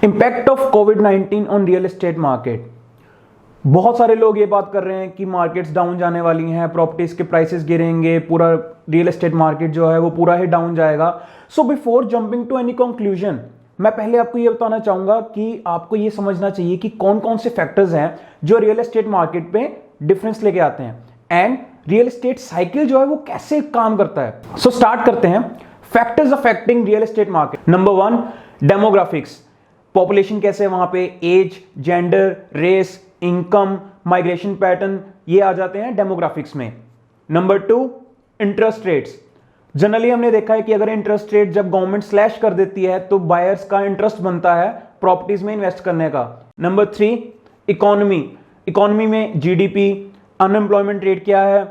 Impact of covid on real estate market. बहुत सारे लोग ये बात कर रहे हैं कि मार्केट्स डाउन जाने वाली हैं, प्रॉपर्टीज के प्राइसेस गिरेंगे, पूरा रियल एस्टेट मार्केट जो है वो पूरा ही डाउन जाएगा। So before jumping to any conclusion, मैं पहले आपको ये बताना चाहूंगा कि आपको ये समझना चाहिए कि कौन कौन से फैक्टर्स हैं जो रियल एस्टेट मार्केट पे डिफरेंस लेके आते हैं एंड रियल एस्टेट साइकिल जो है वो कैसे काम करता है। सो स्टार्ट करते हैं। Factors affecting real estate market. Number 1, demographics. Population कैसे है वहां पे, age, gender, race, income, migration pattern, ये आ जाते हैं डेमोग्राफिक्स में। Number 2, interest rates. जनरली हमने देखा है कि अगर इंटरेस्ट रेट जब गवर्नमेंट स्लैश कर देती है तो बायर्स का इंटरेस्ट बनता है प्रॉपर्टीज में इन्वेस्ट करने का। Number 3, economy. इकोनॉमी में जीडीपी, अनएम्प्लॉयमेंट रेट क्या है,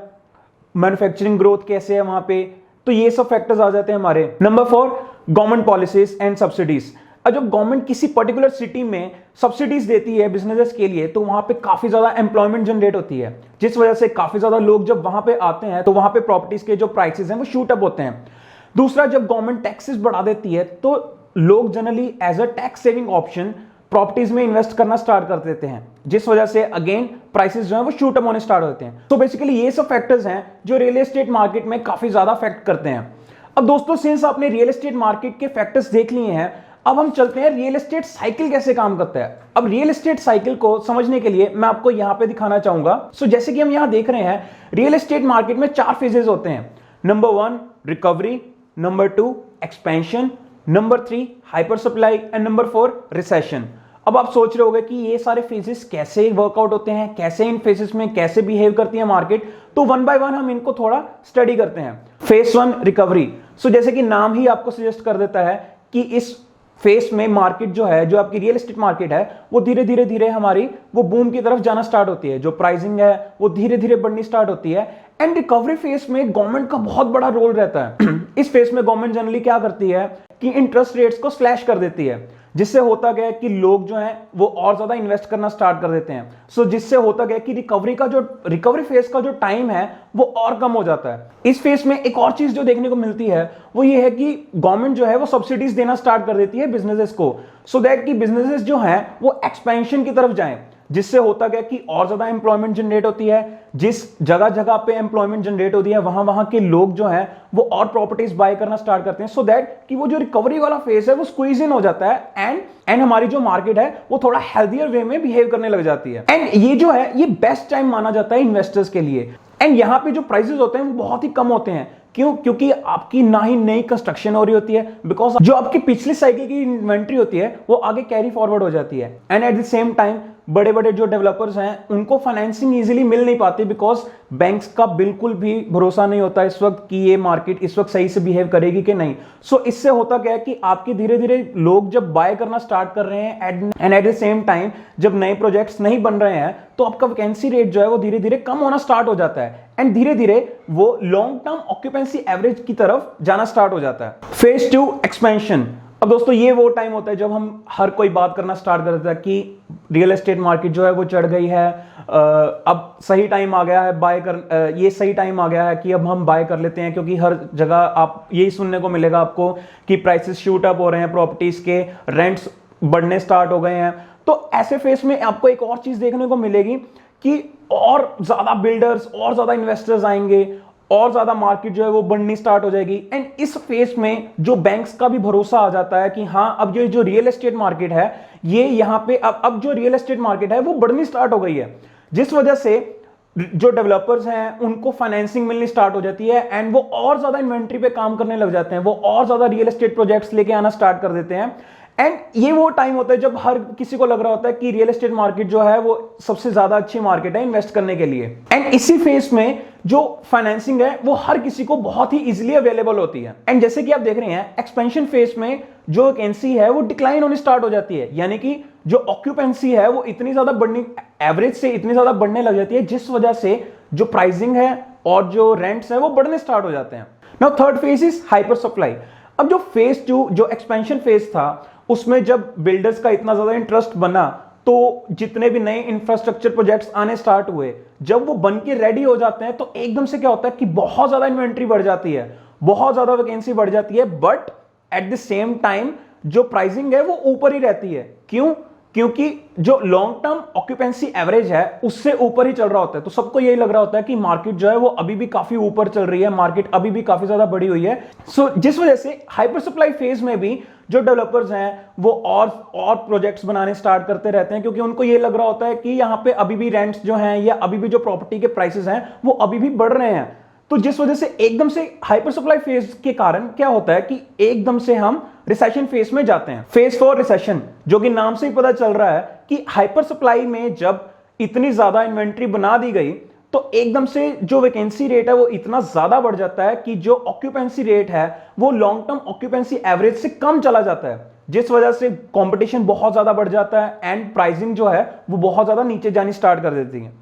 मैन्युफैक्चरिंग ग्रोथ कैसे है वहां पे, तो ये सब फैक्टर्स आ जाते हैं हमारे। Number 4, government policies and subsidies. जब गवर्नमेंट किसी पर्टिकुलर सिटी में सब्सिडीज देती है बिजनेसेस के लिए तो वहां पे काफी ज्यादा एम्प्लॉयमेंट जनरेट होती है, जिस वजह से काफी ज्यादा लोग जब वहां पे आते हैं तो वहां पे प्रॉपर्टीज के जो प्राइसेस हैं वो शूट अप होते हैं। दूसरा, जब गवर्नमेंट टैक्सेस बढ़ा देती है तो लोग generally as a tax saving option properties में इन्वेस्ट करना स्टार्ट कर देते हैं, जिस वजह से अगेन प्राइसेस जो है वो शूट अप होने स्टार्ट होते हैं। तो बेसिकली ये सब फैक्टर्स हैं जो रियल एस्टेट मार्केट में काफी ज्यादा अफेक्ट करते हैं। अब दोस्तों, सिंस आपने रियल एस्टेट मार्केट के फैक्टर्स देख लिए हैं, अब हम चलते हैं रियल एस्टेट साइकिल कैसे काम करता है। अब रियल एस्टेट साइकिल को समझने के लिए मैं आपको यहां पे दिखाना चाहूंगा। सो जैसे कि हम यहां देख रहे हैं, रियल एस्टेट मार्केट में 4 फेजेस होते हैं। Number 1, recovery. Number 2, expansion. Number 3, hyper supply and number 4, recession. अब आप सोच रहे होंगे कि ये सारे फेजेस कैसे वर्कआउट होते हैं, कैसे इन फेजेस में कैसे बिहेव करती है मार्केट। तो वन बाय वन हम इनको थोड़ा स्टडी करते हैं। Phase 1, recovery. सो जैसे कि नाम ही आपको सजेस्ट कर देता है कि इस फेस में मार्केट जो है, जो आपकी रियल एस्टेट मार्केट है, वो धीरे धीरे हमारी वो बूम की तरफ जाना स्टार्ट होती है। जो प्राइसिंग है वो धीरे धीरे बढ़नी स्टार्ट होती है। एंड रिकवरी फेस में गवर्नमेंट का बहुत बड़ा रोल रहता है। इस फेस में गवर्नमेंट जनरली क्या करती है कि इंटरेस्ट रेट्स को स्लैश कर देती है, जिससे होता गया कि लोग जो हैं वो और ज्यादा इन्वेस्ट करना स्टार्ट कर देते हैं। सो जिससे होता गया कि रिकवरी फेज का जो टाइम है वो और कम हो जाता है। इस फेज में एक और चीज जो देखने को मिलती है वो ये है कि गवर्नमेंट जो है वो सब्सिडीज देना स्टार्ट कर देती है बिजनेसेस को, सो दैट कि बिजनेसेस जो हैं वो एक्सपेंशन की तरफ जाएं, जिससे होता गया कि और ज्यादा एम्प्लॉयमेंट जनरेट होती है। जिस जगह जगह पे एम्प्लॉयमेंट जनरेट होती है वहां के लोग जो हैं वो और प्रॉपर्टीज बाय करना स्टार्ट करते हैं, सो दैट कि वो जो रिकवरी वाला फेज है वो स्क्वीज इन हो जाता है एंड हमारी जो मार्केट है वो थोड़ा हेल्थियर वे में बिहेव करने लग जाती है। एंड ये जो है ये बेस्ट टाइम माना जाता है इन्वेस्टर्स के लिए। एंड यहाँ पे जो प्राइसेस होते हैं वो बहुत ही कम होते हैं। क्यों? क्योंकि आपकी ना ही नई कंस्ट्रक्शन हो रही होती है, बिकॉज जो आपकी पिछली साइकिल की इन्वेंट्री होती है वो आगे कैरी फॉरवर्ड हो जाती है। And at the same time बड़े बड़े जो डेवलपर्स हैं उनको फाइनेंसिंग इजीली मिल नहीं पाती, बिकॉज बैंक्स का बिल्कुल भी भरोसा नहीं होता इस वक्त कि ये मार्केट इस वक्त सही से बिहेव करेगी कि नहीं। सो इससे होता क्या है कि आपके धीरे धीरे लोग जब बाय करना स्टार्ट कर रहे हैं and at the same time जब नए प्रोजेक्ट्स नहीं बन रहे हैं तो आपका वैकेंसी रेट जो है वो धीरे धीरे कम होना स्टार्ट हो जाता है एंड धीरे धीरे वो लॉन्ग टर्म ऑक्यूपेंसी एवरेज की तरफ जाना स्टार्ट हो जाता है। Phase 2, expansion. अब दोस्तों, ये वो टाइम होता है जब हम हर कोई बात करना स्टार्ट कर देता है कि रियल एस्टेट मार्केट जो है वो चढ़ गई है, अब सही टाइम आ गया है ये सही टाइम आ गया है कि अब हम बाय कर लेते हैं, क्योंकि हर जगह आप यही सुनने को मिलेगा आपको कि प्राइसेस शूट अप हो रहे हैं, प्रॉपर्टीज के रेंट्स बढ़ने स्टार्ट हो गए हैं। तो ऐसे फेस में आपको एक और चीज देखने को मिलेगी कि और ज्यादा बिल्डर्स और ज्यादा इन्वेस्टर्स आएंगे और ज्यादा मार्केट जो है वो बढ़नी स्टार्ट हो जाएगी। एंड इस फेज में जो बैंक्स का भी भरोसा आ जाता है कि हाँ, अब ये जो रियल एस्टेट मार्केट है ये यहाँ पे अब जो रियल एस्टेट मार्केट है वो बढ़नी स्टार्ट हो गई है, जिस वजह से जो डेवलपर्स हैं उनको फाइनेंसिंग मिलनी स्टार्ट हो जाती है एंड वो और ज्यादा इन्वेंट्री पे काम करने लग जाते हैं, वो और ज्यादा रियल एस्टेट प्रोजेक्ट्स लेके आना स्टार्ट कर देते हैं। एंड ये वो टाइम होता है जब हर किसी को लग रहा होता है कि रियल एस्टेट मार्केट जो है वो सबसे ज्यादा अच्छी मार्केट है इन्वेस्ट करने के लिए। एंड इसी फेज में जो फाइनेंसिंग है वो हर किसी को बहुत ही इजीली अवेलेबल होती है। एंड जैसे कि आप देख रहे हैं, एक्सपेंशन फेज में जो वैकेंसी है वो डिक्लाइन होनी स्टार्ट हो जाती है, यानी कि जो ऑक्यूपेंसी है वो इतनी ज्यादा बढ़नी, एवरेज से इतनी ज्यादा बढ़ने लग जाती है, जिस वजह से जो प्राइसिंग है और जो रेंट्स है वो बढ़ने स्टार्ट हो जाते हैं। Now third phase is hyper supply. अब जो फेज 2 जो एक्सपेंशन फेज था उसमें जब बिल्डर्स का इतना ज्यादा इंटरेस्ट बना तो जितने भी नए इंफ्रास्ट्रक्चर प्रोजेक्ट्स आने स्टार्ट हुए, जब वो बन के रेडी हो जाते हैं तो एकदम से क्या होता है कि बहुत ज्यादा इन्वेंट्री बढ़ जाती है, बहुत ज्यादा वैकेंसी बढ़ जाती है, but at the same time जो प्राइसिंग है वो ऊपर ही रहती है। क्यों? क्योंकि जो लॉन्ग टर्म ऑक्यूपेंसी एवरेज है उससे ऊपर ही चल रहा होता है। तो सबको यही लग रहा होता है कि मार्केट जो है वो अभी भी काफी ऊपर चल रही है, मार्केट अभी भी काफी ज्यादा बढ़ी हुई है। सो जिस वजह से हाइपर सप्लाई फेज में भी जो डेवलपर्स हैं वो और प्रोजेक्ट्स बनाने स्टार्ट करते रहते हैं, क्योंकि उनको ये लग रहा होता है कि यहाँ पे अभी भी रेंट्स जो हैं या अभी भी जो प्रॉपर्टी के प्राइसेस हैं वो अभी भी बढ़ रहे हैं। तो जिस वजह से एकदम से हाइपर सप्लाई फेज के कारण क्या होता है कि एकदम से हम रिसेशन फेज में जाते हैं, फेज 4 रिसेशन, जो कि नाम से ही पता चल रहा है कि हाइपर सप्लाई में जब इतनी ज्यादा इन्वेंट्री बना दी गई तो एकदम से जो वैकेंसी रेट है वो इतना ज्यादा बढ़ जाता है कि जो ऑक्यूपेंसी रेट है वो लॉन्ग टर्म ऑक्यूपेंसी एवरेज से कम चला जाता है, जिस वजह से कंपटीशन बहुत ज्यादा बढ़ जाता है एंड प्राइसिंग जो है वो बहुत ज्यादा नीचे जानी स्टार्ट कर देती है।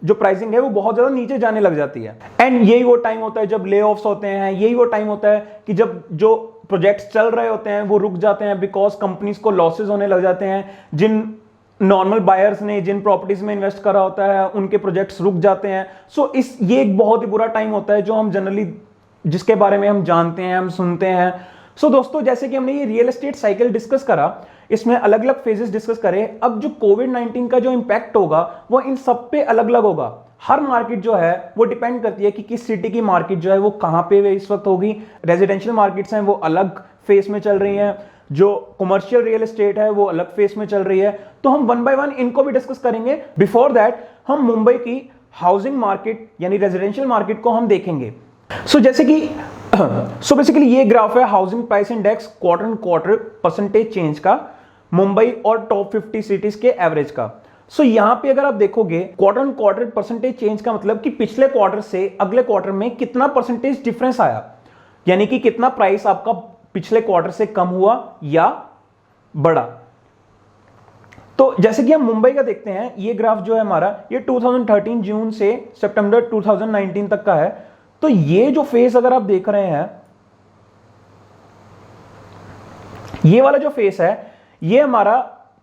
जो प्राइसिंग है वो बहुत ज्यादा नीचे जाने लग जाती है। एंड यही वो टाइम होता है जब ले ऑफ्स होते हैं, यही वो टाइम होता है कि जब जो प्रोजेक्ट्स चल रहे होते हैं वो रुक जाते हैं बिकॉज कंपनीज को लॉसेस होने लग जाते हैं। जिन नॉर्मल बायर्स ने जिन प्रॉपर्टीज में इन्वेस्ट करा होता है उनके प्रोजेक्ट्स रुक जाते हैं। सो ये एक बहुत ही बुरा टाइम होता है जो हम जनरली जिसके बारे में हम जानते हैं, हम सुनते हैं। सो दोस्तों, जैसे कि हमने ये रियल एस्टेट साइकिल डिस्कस करा, इसमें अलग अलग फेजेस डिस्कस करें। अब जो कोविड-19 का जो इंपैक्ट होगा वो इन सब पे अलग अलग होगा। हर मार्केट जो है वो डिपेंड करती है कि किस सिटी की मार्केट जो है वो कहां पे इस वक्त होगी। रेजिडेंशियल मार्केट्स हैं वो अलग फेस में चल रही हैं, जो कमर्शियल रियल एस्टेट है वो अलग फेस में चल रही है। तो हम वन बाय वन इनको भी डिस्कस करेंगे। बिफोर दैट हम मुंबई की हाउसिंग मार्केट यानी रेजिडेंशियल मार्केट को हम देखेंगे। सो बेसिकली ये ग्राफ है housing price index quarter percentage change का, मुंबई और टॉप 50 सिटीज के एवरेज का। सो यहां पे अगर आप देखोगे क्वार्टर परसेंटेज चेंज का मतलब कि पिछले क्वार्टर से अगले क्वार्टर में कितना परसेंटेज डिफरेंस आया, यानी कि कितना प्राइस आपका पिछले क्वार्टर से कम हुआ या बढ़ा। तो जैसे कि हम मुंबई का देखते हैं, ये ग्राफ जो है हमारा ये 2013 जून से सितंबर 2019 तक का है। तो ये जो फेस अगर आप देख रहे हैं, ये वाला जो फेस है ये हमारा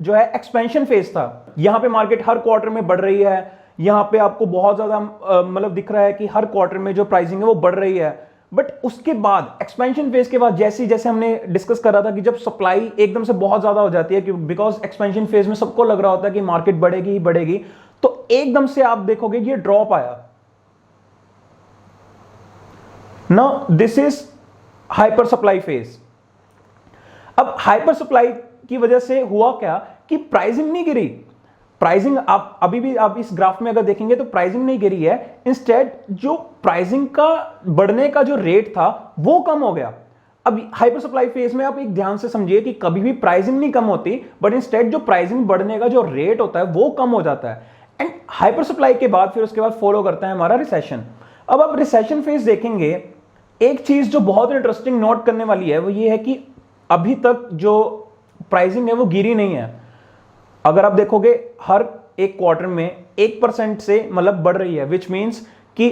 जो है एक्सपेंशन फेज था। यहां पे मार्केट हर क्वार्टर में बढ़ रही है, यहां पे आपको बहुत ज्यादा मतलब दिख रहा है कि हर क्वार्टर में जो प्राइसिंग है वो बढ़ रही है। बट उसके बाद एक्सपेंशन फेज के बाद जैसे हमने डिस्कस करा था कि जब सप्लाई एकदम से बहुत ज्यादा हो जाती है कि बिकॉज एक्सपेंशन फेज में सबको लग रहा होता है कि मार्केट बढ़ेगी ही बढ़ेगी, तो एकदम से आप देखोगे ये ड्रॉप आया। Now this is hyper supply phase. अब हाइपर सप्लाई की वजह से हुआ क्या कि प्राइसिंग नहीं गिरी। प्राइसिंग आप अभी भी आप इस ग्राफ में अगर देखेंगे तो प्राइसिंग नहीं गिरी है, इंस्टेड जो प्राइसिंग का बढ़ने का जो रेट था वो कम हो गया। अब हाइपर सप्लाई फेज में आप एक ध्यान से समझिए कि कभी भी प्राइसिंग नहीं कम होती, बट इंस्टेड जो प्राइसिंग बढ़ने का जो रेट होता है वो कम हो जाता है। एंड हाइपर सप्लाई के बाद फिर उसके बाद फॉलो करता है हमारा रिसेशन। अब आप रिसेशन फेज देखेंगे, एक चीज जो बहुत इंटरेस्टिंग नोट करने वाली है वो ये है कि अभी तक जो प्राइसिंग है वो गिरी नहीं है। अगर आप देखोगे हर एक क्वार्टर में 1% से मतलब बढ़ रही है, विच मींस कि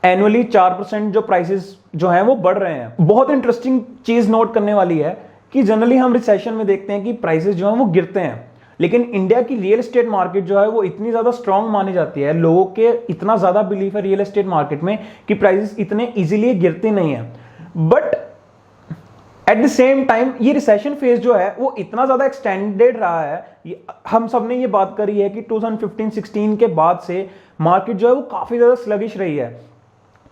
एनुअली 4% जो प्राइसेस जो हैं वो बढ़ रहे हैं। बहुत इंटरेस्टिंग चीज नोट करने वाली है कि जनरली हम रिसेशन में देखते हैं कि प्राइसेस जो हैं वो गिरते हैं, लेकिन इंडिया की रियल एस्टेट मार्केट जो है वो इतनी ज्यादा स्ट्रांग मानी जाती है, लोगों के इतना ज्यादा बिलीफ है रियल एस्टेट मार्केट में कि प्राइसेस इतने इजीली गिरते नहीं है। But at the same time ये रिसेशन फेज जो है वो इतना ज्यादा एक्सटेंडेड रहा है। हम सब ने ये बात करी है कि 2015-16 के बाद से मार्केट जो है वो काफी ज्यादा स्लगिश रही है।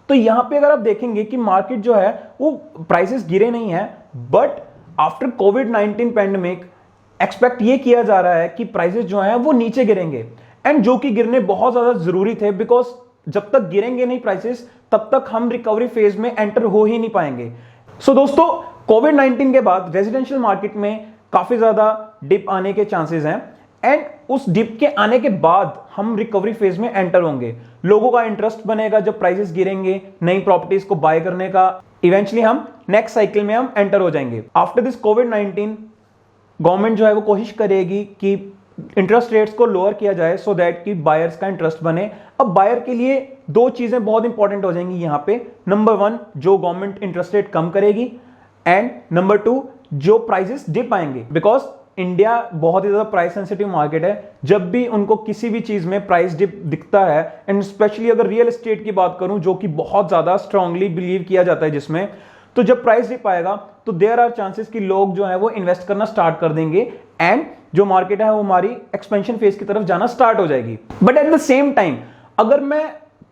तो यहां पे अगर आप देखेंगे कि मार्केट जो है वो प्राइसेस गिरे नहीं है, but after covid pandemic expect ये किया जा रहा है कि प्राइसेस जो हैं वो नीचे गिरेंगे, एंड जो कि गिरने बहुत ज्यादा जरूरी थे, बिकॉज जब तक गिरेंगे नहीं प्राइसेस तब तक हम रिकवरी फेज में एंटर हो ही नहीं पाएंगे। सो दोस्तों, कोविड-19 के बाद रेजिडेंशियल मार्केट में काफी ज्यादा डिप आने के चांसेस हैं, एंड उस डिप के आने के बाद हम रिकवरी फेज में एंटर होंगे। लोगों का इंटरेस्ट बनेगा जब प्राइसेस गिरेंगे नई प्रॉपर्टीज को बाय करने का। इवेंचुअली हम नेक्स्ट साइकिल में हम एंटर हो जाएंगे। आफ्टर दिस कोविड-19 गवर्नमेंट जो है वो कोशिश करेगी कि इंटरेस्ट रेट्स को लोअर किया जाए सो दैट कि बायर्स का इंटरेस्ट बने। अब बायर के लिए दो चीजें बहुत इंपॉर्टेंट हो जाएंगी यहां पे। नंबर 1, जो गवर्नमेंट इंटरेस्ट रेट कम करेगी, एंड नंबर 2, जो प्राइसेस डिप आएंगे, बिकॉज इंडिया बहुत ही ज्यादा प्राइस सेंसिटिव मार्केट है। जब भी उनको किसी भी चीज में प्राइस डिप दिखता है, एंड स्पेशली अगर रियल एस्टेट की बात करूं जो कि बहुत ज्यादा स्ट्रांगली बिलीव किया जाता है जिसमें, तो जब प्राइस डिप आएगा तो देयर आर चांसेस कि लोग जो है वो इन्वेस्ट करना स्टार्ट कर देंगे एंड जो मार्केट है वो हमारी एक्सपेंशन फेज की तरफ जाना स्टार्ट हो जाएगी। But at the same time अगर मैं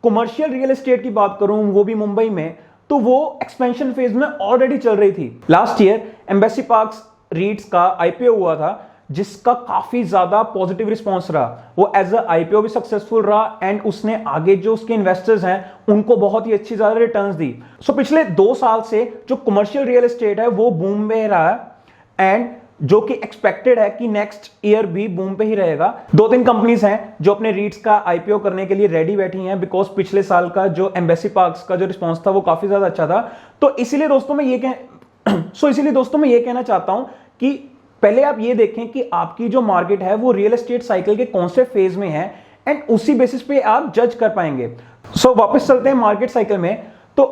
कमर्शियल रियल एस्टेट की बात करूं, वो भी मुंबई में, तो वो एक्सपेंशन फेज में ऑलरेडी चल रही थी। लास्ट ईयर एम्बेसी पार्क्स रीट्स का आईपीओ हुआ था जिसका काफी ज्यादा पॉजिटिव रिस्पांस रहा। वो एज अ आईपीओ भी सक्सेसफुल रहा एंड उसने आगे जो उसके इन्वेस्टर्स हैं उनको बहुत ही अच्छी ज्यादा रिटर्न्स दी। सो पिछले 2 साल से जो कमर्शियल रियल एस्टेट है वो बूम में रहा है एंड जो कि एक्सपेक्टेड है कि नेक्स्ट ईयर भी बूम पे ही रहेगा। 2-3 कंपनीज हैं जो अपने रीट्स का आईपीओ करने के लिए रेडी बैठी हैं बिकॉज पिछले साल का जो एम्बेसी पार्क्स का जो रिस्पांस था वो काफी ज्यादा अच्छा था। तो इसीलिए दोस्तों मैं ये कहना चाहता हूं कि पहले आप ये देखें कि आपकी जो मार्केट है वो रियल एस्टेट साइकिल के कौन से फेज में है एंड उसी बेसिस पे आप जज कर पाएंगे। वापस चलते हैं मार्केट साइकिल में। तो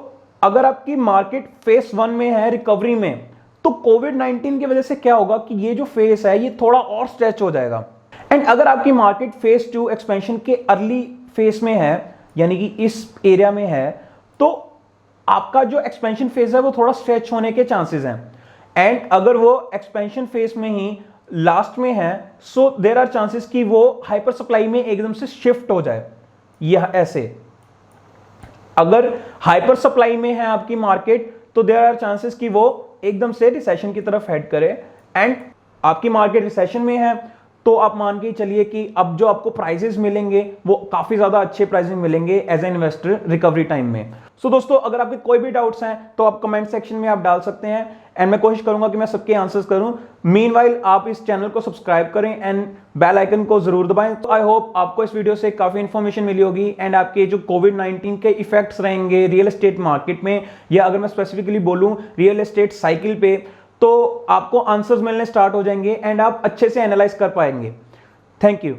अगर आपकी मार्केट फेज 1 में है रिकवरी में, तो कोविड-19 की वजह से क्या होगा कि ये जो फेज है ये थोड़ा और स्ट्रेच हो जाएगा। एंड अगर आपकी मार्केट फेज 2 एक्सपेंशन के अर्ली फेज में है, यानी कि इस एरिया में है, तो आपका जो एक्सपेंशन फेज है वो थोड़ा स्ट्रेच होने के चांसेस हैं। एंड अगर वो एक्सपेंशन फेज में ही लास्ट में है, सो देयर आर चांसेस कि वो हाइपर सप्लाई में एकदम से शिफ्ट हो जाए। यह ऐसे अगर हाइपर सप्लाई में है आपकी मार्केट तो देयर आर चांसेस कि वो एकदम से रिसेशन की तरफ हेड करे। एंड आपकी मार्केट रिसेशन में है तो आप मान के चलिए कि अब जो आपको प्राइसेस मिलेंगे वो काफी ज्यादा अच्छे प्राइसेस मिलेंगे as a investor recovery time में। सो दोस्तों अगर आपके कोई भी डाउट्स हैं तो आप कमेंट सेक्शन में आप डाल सकते हैं एंड मैं कोशिश करूंगा कि मैं सबके आंसर्स करूं। मीनवाइल आप इस चैनल को सब्सक्राइब करें एंड बेल आइकन को जरूर दबाएं। तो आई होप आपको इस वीडियो से काफी इंफॉर्मेशन मिली होगी एंड आपके जो कोविड-19 के इफेक्ट्स रहेंगे रियल एस्टेट मार्केट में, या अगर मैं स्पेसिफिकली बोलूं रियल एस्टेट साइकिल पे, तो आपको आंसर्स मिलने स्टार्ट हो जाएंगे एंड आप अच्छे से एनालाइज कर पाएंगे। Thank you.